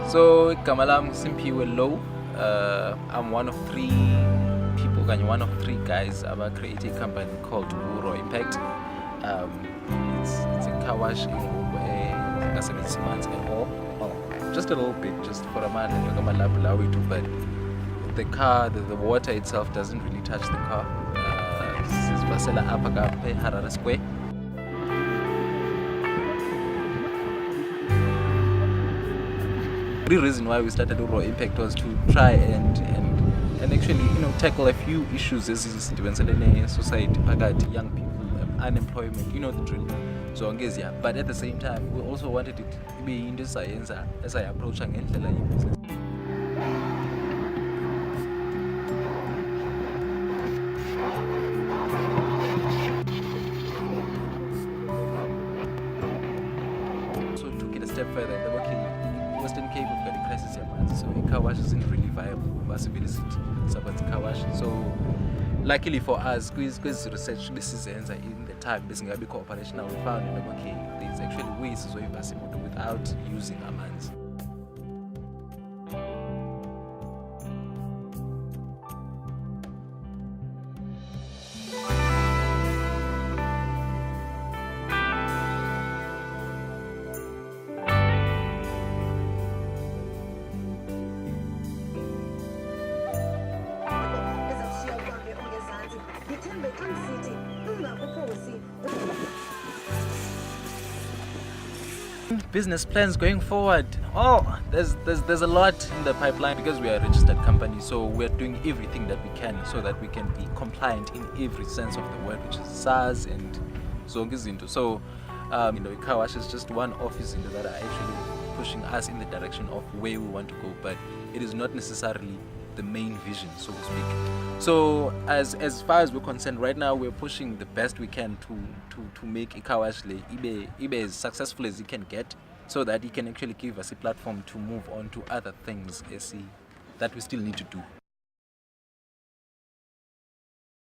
So Kamalam Simpiwe Low. I'm one of 3 people, one of 3 guys. I've created a company called Wuana Impact. It's a car wash in months and all. Just a little bit, just for a man, but the car, the water itself doesn't really touch the car. This is Basela Apagape Harare Square. The reason why we started Wuana Impact was to try and actually, tackle a few issues as is in society, young people, unemployment, the drill. So but at the same time, we also wanted it to be in this science as I approach business. So took it a step further, and okay, Western Cape we've got a crisis here, so a car wash isn't really viable. Car wash. So luckily for us, quiz research this is in the time this is operational. We found that there's actually ways to do without using amanzi. Business plans going forward. There's a lot in the pipeline because we are a registered company, so we're doing everything that we can so that we can be compliant in every sense of the word, which is SARS and Zongizinto. So car wash is just one office that are actually pushing us in the direction of where we want to go, but it is not necessarily the main vision, so to speak. So as far as we're concerned right now, we're pushing the best we can to make a car wash ibe as successful as it can get, so that it can actually give us a platform to move on to other things that we still need to do.